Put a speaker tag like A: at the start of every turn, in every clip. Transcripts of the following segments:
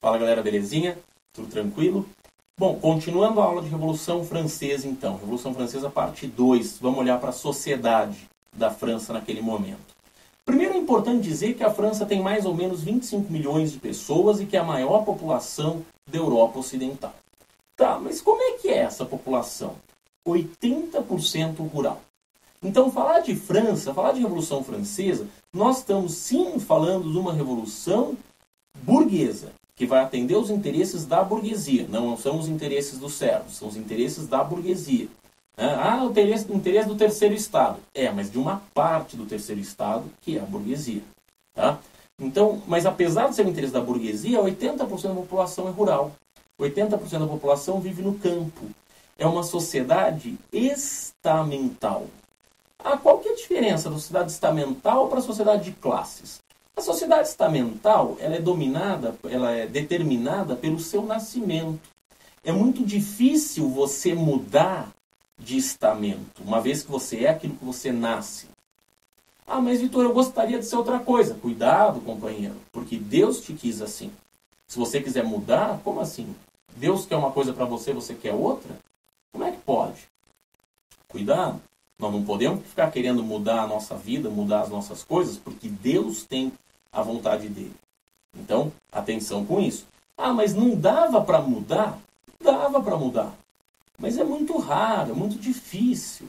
A: Fala galera, belezinha? Tudo tranquilo? Bom, continuando a aula de Revolução Francesa então. Revolução Francesa parte 2. Vamos olhar para a sociedade da França naquele momento. Primeiro é importante dizer que a França tem mais ou menos 25 milhões de pessoas e que é a maior população da Europa Ocidental. Tá, mas como é que é essa população? 80% rural. Então, falar de França, falar de Revolução Francesa, nós estamos sim falando de uma revolução burguesa, que vai atender os interesses da burguesia. Não são os interesses dos servos, são os interesses da burguesia. O interesse do terceiro Estado. Mas de uma parte do terceiro Estado, que é a burguesia. Tá? Então, mas apesar de ser o interesse da burguesia, 80% da população é rural. 80% da população vive no campo. É uma sociedade estamental. Qual que é a diferença da sociedade estamental para a sociedade de classes? A sociedade estamental ela é determinada pelo seu nascimento. É muito difícil você mudar de estamento, uma vez que você é aquilo que você nasce. Mas Vitor, eu gostaria de ser outra coisa. Cuidado, companheiro, porque Deus te quis assim. Se você quiser mudar, como assim? Deus quer uma coisa para você, você quer outra? Como é que pode? Cuidado. Nós não podemos ficar querendo mudar a nossa vida, mudar as nossas coisas, porque Deus tem a vontade dele. Então, atenção com isso. Mas não dava para mudar? Dava para mudar. Mas é muito raro, é muito difícil.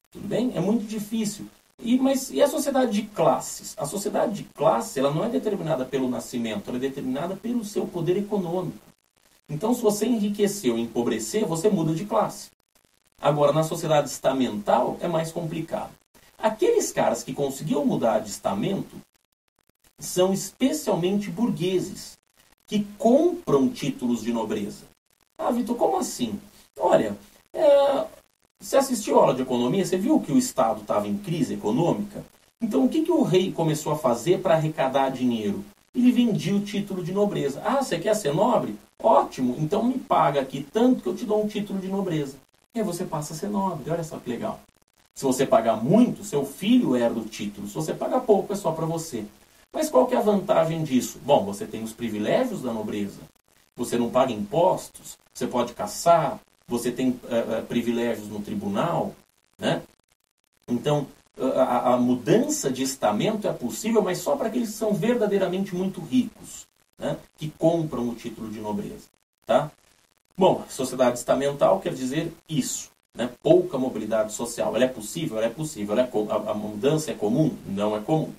A: Tudo bem? É muito difícil. E a sociedade de classes? A sociedade de classe ela não é determinada pelo nascimento, ela é determinada pelo seu poder econômico. Então, se você enriquecer ou empobrecer, você muda de classe. Agora, na sociedade estamental, é mais complicado. Aqueles caras que conseguiam mudar de estamento são especialmente burgueses, que compram títulos de nobreza. Vitor, como assim? Olha, você assistiu a aula de economia, você viu que o Estado estava em crise econômica? Então, o que o rei começou a fazer para arrecadar dinheiro? Ele vendia o título de nobreza. Você quer ser nobre? Ótimo, então me paga aqui tanto que eu te dou um título de nobreza. E aí você passa a ser nobre, olha só que legal. Se você pagar muito, seu filho herda o título. Se você pagar pouco, é só para você. Mas qual que é a vantagem disso? Bom, você tem os privilégios da nobreza. Você não paga impostos, você pode caçar, você tem privilégios no tribunal. Né? Então, a mudança de estamento é possível, mas só para aqueles que são verdadeiramente muito ricos, né? Que compram o título de nobreza. Tá? Bom, sociedade estamental quer dizer isso. Né? Pouca mobilidade social. Ela é possível? Ela é possível. A mudança é comum? Não é comum.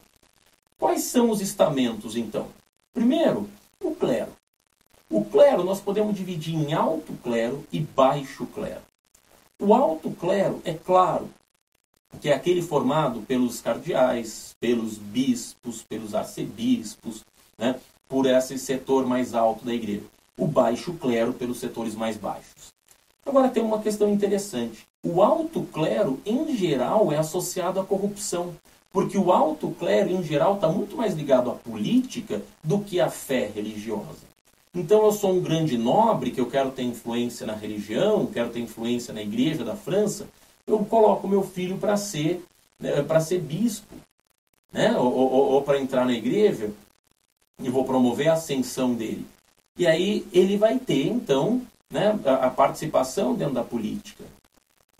A: Quais são os estamentos, então? Primeiro, o clero. O clero nós podemos dividir em alto clero e baixo clero. O alto clero, é claro, que é aquele formado pelos cardeais, pelos bispos, pelos arcebispos, né? Por esse setor mais alto da igreja. O baixo clero pelos setores mais baixos. Agora tem uma questão interessante. O alto clero, em geral, é associado à corrupção. Porque o alto clero, em geral, está muito mais ligado à política do que à fé religiosa. Então eu sou um grande nobre, que eu quero ter influência na religião, quero ter influência na igreja da França, eu coloco meu filho para ser bispo. Né? Ou para entrar na igreja e vou promover a ascensão dele. E aí ele vai ter, então, né, a participação dentro da política.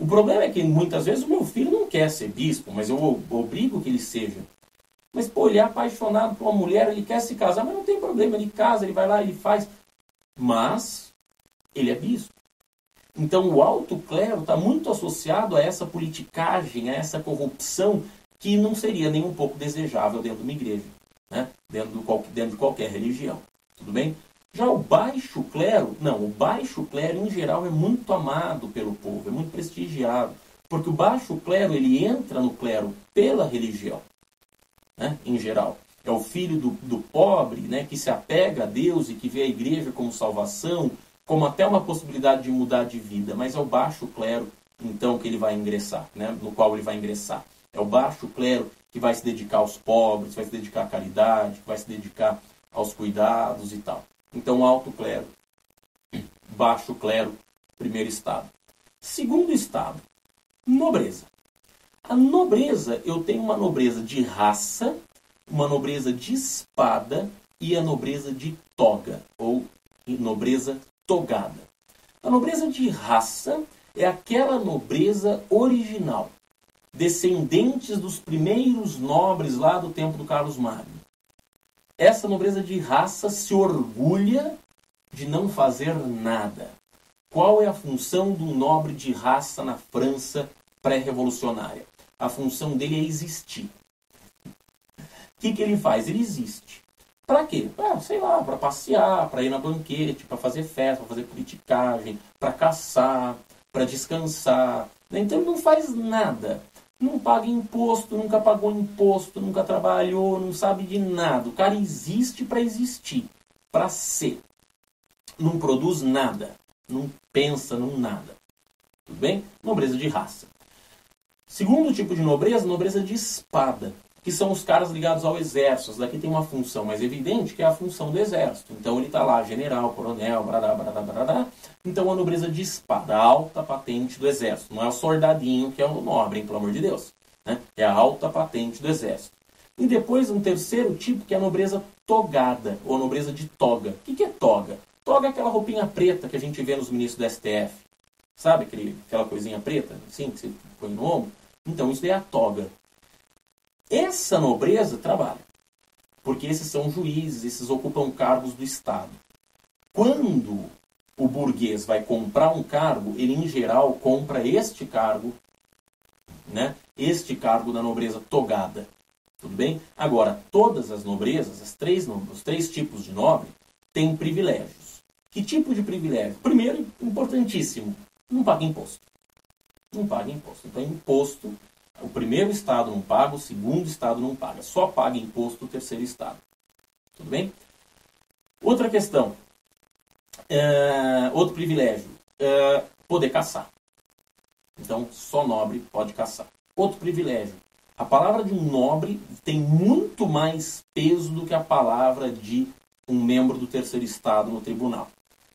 A: O problema é que muitas vezes o meu filho não quer ser bispo, mas eu obrigo que ele seja. Mas, ele é apaixonado por uma mulher, ele quer se casar, mas não tem problema, ele casa, ele vai lá, ele faz. Mas ele é bispo. Então o alto clero está muito associado a essa politicagem, a essa corrupção que não seria nem um pouco desejável dentro de uma igreja, né? dentro de qualquer religião. Tudo bem? Já o baixo clero, não, o baixo clero em geral é muito amado pelo povo, é muito prestigiado, porque o baixo clero ele entra no clero pela religião, né, em geral. É o filho do pobre, né, que se apega a Deus e que vê a igreja como salvação, como até uma possibilidade de mudar de vida, mas é o baixo clero, então, que ele vai ingressar, né, no qual ele vai ingressar. É o baixo clero que vai se dedicar aos pobres, vai se dedicar à caridade, vai se dedicar aos cuidados e tal. Então, alto clero, baixo clero, primeiro estado. Segundo estado, nobreza. A nobreza, eu tenho uma nobreza de raça, uma nobreza de espada e a nobreza de toga, ou nobreza togada. A nobreza de raça é aquela nobreza original, descendentes dos primeiros nobres lá do tempo do Carlos Magno. Essa nobreza de raça se orgulha de não fazer nada. Qual é a função do nobre de raça na França pré-revolucionária? A função dele é existir. O que ele faz? Ele existe. Para quê? Sei lá, para passear, para ir na banquete, para fazer festa, para fazer politicagem, para caçar, para descansar. Então ele não faz nada. Não paga imposto, nunca pagou imposto, nunca trabalhou, não sabe de nada. O cara existe para existir, para ser. Não produz nada, não pensa num nada. Tudo bem? Nobreza de raça. Segundo tipo de nobreza, nobreza de espada, que são os caras ligados ao exército. Daqui tem uma função mais evidente, que é a função do exército. Então ele está lá, general, coronel, bradá, bradá, bradá. Então a nobreza de espada, a alta patente do exército. Não é o soldadinho que é o nobre, hein, pelo amor de Deus. Né? É a alta patente do exército. E depois um terceiro tipo, que é a nobreza togada, ou a nobreza de toga. O que é toga? Toga é aquela roupinha preta que a gente vê nos ministros do STF. Sabe aquela coisinha preta, assim, que você põe no ombro? Então isso é a toga. Essa nobreza trabalha, porque esses são juízes, esses ocupam cargos do Estado. Quando o burguês vai comprar um cargo, ele em geral compra este cargo, né? Este cargo da nobreza togada. Tudo bem? Agora, todas as nobrezas, os três tipos de nobre, têm privilégios. Que tipo de privilégio? Primeiro, importantíssimo, não paga imposto. Não paga imposto. Então, imposto, o primeiro estado não paga, o segundo estado não paga. Só paga imposto o terceiro estado. Tudo bem? Outra questão. Outro privilégio. Poder caçar. Então, só nobre pode caçar. Outro privilégio. A palavra de um nobre tem muito mais peso do que a palavra de um membro do terceiro estado no tribunal.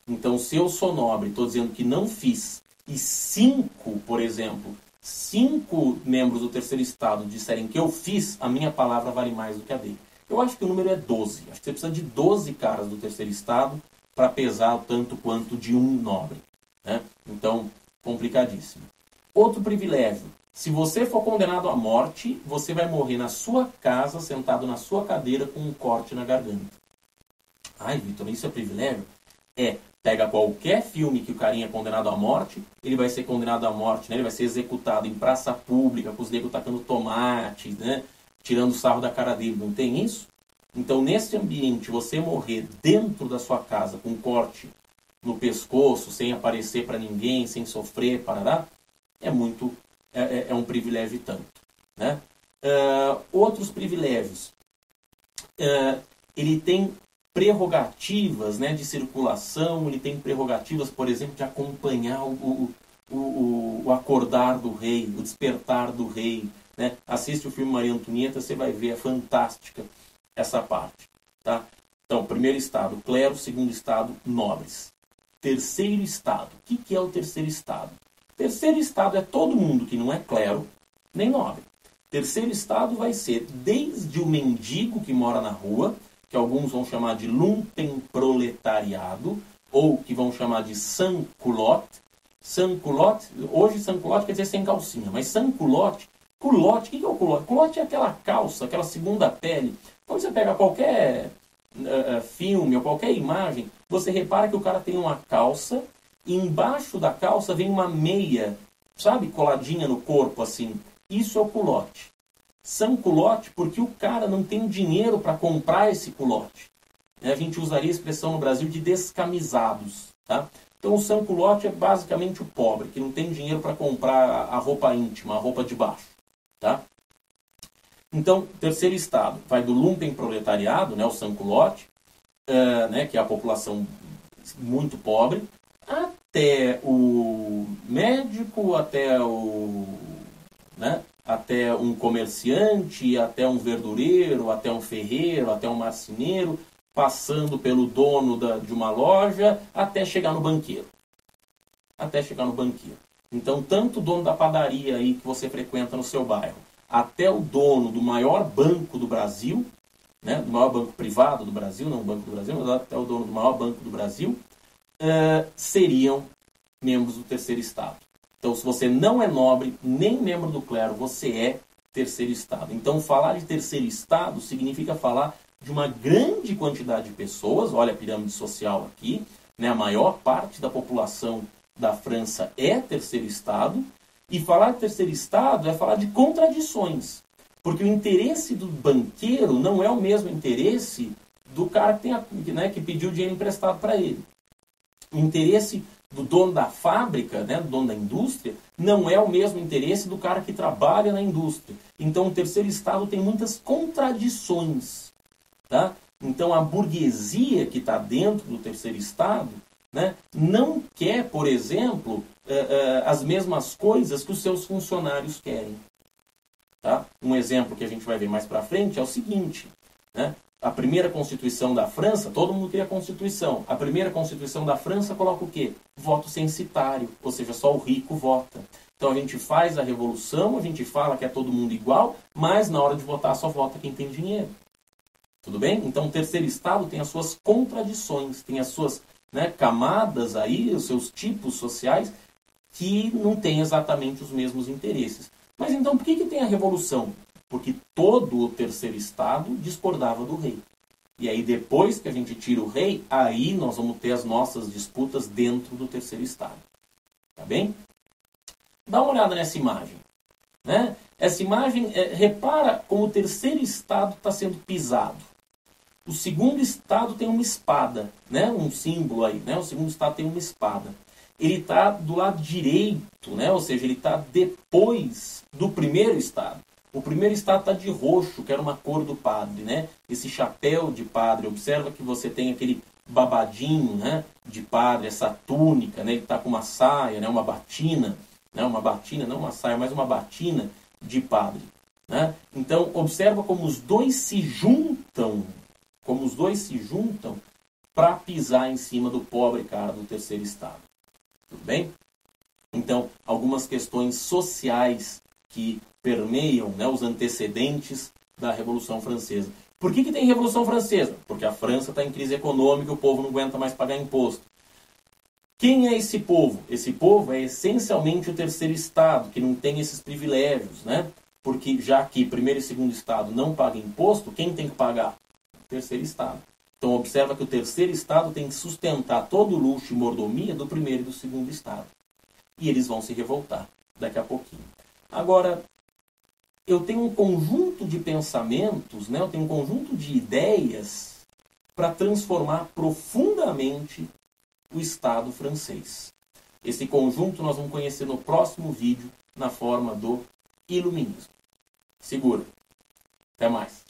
A: Então, se eu sou nobre, estou dizendo que não fiz, e 5 membros do terceiro estado disserem que eu fiz, a minha palavra vale mais do que a dele. Eu acho que o número é 12. Acho que você precisa de 12 caras do terceiro estado para pesar tanto quanto de um nobre. Né? Então, complicadíssimo. Outro privilégio. Se você for condenado à morte, você vai morrer na sua casa, sentado na sua cadeira, com um corte na garganta. Ai, Vitor, isso é privilégio? Pega qualquer filme que o carinha é condenado à morte, ele vai ser condenado à morte, né? Ele vai ser executado em praça pública, com os negros tacando tomate, né? Tirando sarro da cara dele. Não tem isso? Então, nesse ambiente, você morrer dentro da sua casa, com um corte no pescoço, sem aparecer para ninguém, sem sofrer, parará, é um privilégio e tanto. Né? Outros privilégios. Ele tem prerrogativas, né, de circulação, ele tem prerrogativas, por exemplo, de acompanhar o acordar do rei, o despertar do rei. Né? Assiste o filme Maria Antonieta, você vai ver, é fantástica essa parte. Tá? Então, primeiro estado, clero. Segundo estado, nobres. Terceiro estado. O que é o terceiro estado? Terceiro estado é todo mundo que não é clero, nem nobre. Terceiro estado vai ser desde o mendigo que mora na rua, que alguns vão chamar de lumpenproletariado, ou que vão chamar de sans-culotte. Sans-culotte, hoje sans-culotte quer dizer sem calcinha, mas sans-culotte, culotte, o que é o culotte? Culotte é aquela calça, aquela segunda pele. Quando você pega qualquer filme ou qualquer imagem, você repara que o cara tem uma calça, e embaixo da calça vem uma meia, sabe, coladinha no corpo assim. Isso é o culotte. Sans-culotte porque o cara não tem dinheiro para comprar esse culotte. A gente usaria a expressão no Brasil de descamisados. Tá? Então o sans-culotte é basicamente o pobre, que não tem dinheiro para comprar a roupa íntima, a roupa de baixo. Tá? Então, terceiro estado, vai do lumpenproletariado, né, o sans-culotte, né, que é a população muito pobre, até o médico, até um comerciante, até um verdureiro, até um ferreiro, até um marceneiro, passando pelo dono de uma loja, até chegar no banqueiro. Até chegar no banqueiro. Então, tanto o dono da padaria aí que você frequenta no seu bairro, até o dono do maior banco do Brasil, né, do maior banco privado do Brasil, não o Banco do Brasil, mas até o dono do maior banco do Brasil, seriam membros do terceiro estado. Então, se você não é nobre, nem membro do clero, você é terceiro estado. Então, falar de terceiro estado significa falar de uma grande quantidade de pessoas. Olha a pirâmide social aqui, né? A maior parte da população da França é terceiro estado. E falar de terceiro estado é falar de contradições. Porque o interesse do banqueiro não é o mesmo interesse do cara que pediu dinheiro emprestado para ele. O interesse do dono da fábrica, né, do dono da indústria, não é o mesmo interesse do cara que trabalha na indústria. Então, o terceiro estado tem muitas contradições. Tá? Então, a burguesia que está dentro do terceiro estado, né, não quer, por exemplo, as mesmas coisas que os seus funcionários querem. Tá? Um exemplo que a gente vai ver mais para frente é o seguinte, né? A primeira Constituição da França, todo mundo queria a Constituição. A primeira Constituição da França coloca o quê? Voto censitário, ou seja, só o rico vota. Então a gente faz a revolução, a gente fala que é todo mundo igual, mas na hora de votar só vota quem tem dinheiro. Tudo bem? Então o terceiro estado tem as suas contradições, tem as suas, né, camadas aí, os seus tipos sociais, que não têm exatamente os mesmos interesses. Mas então por que tem a revolução? Porque todo o terceiro estado discordava do rei. E aí depois que a gente tira o rei, aí nós vamos ter as nossas disputas dentro do terceiro estado. Tá bem? Dá uma olhada nessa imagem. Né? Essa imagem, repara como o terceiro estado está sendo pisado. O segundo estado tem uma espada, né? Um símbolo aí. Né? O segundo estado tem uma espada. Ele está do lado direito, né? Ou seja, ele está depois do primeiro estado. O primeiro estado está de roxo, que era uma cor do padre, né? Esse chapéu de padre. Observa que você tem aquele babadinho, né, de padre, essa túnica, né? Ele está com uma saia, né, uma batina, né? Uma batina, não uma saia, mas uma batina de padre. Né? Então, observa como os dois se juntam, para pisar em cima do pobre cara do terceiro estado. Tudo bem? Então, algumas questões sociais que permeiam, né, os antecedentes da Revolução Francesa. Por que tem Revolução Francesa? Porque a França está em crise econômica e o povo não aguenta mais pagar imposto. Quem é esse povo? Esse povo é essencialmente o terceiro estado, que não tem esses privilégios, né? Porque já que primeiro e segundo estado não pagam imposto, quem tem que pagar? O terceiro estado. Então observa que o terceiro estado tem que sustentar todo o luxo e mordomia do primeiro e do segundo estado. E eles vão se revoltar daqui a pouquinho. Agora, eu tenho um conjunto de pensamentos, né? Eu tenho um conjunto de ideias para transformar profundamente o Estado francês. Esse conjunto nós vamos conhecer no próximo vídeo, na forma do iluminismo. Segura. Até mais.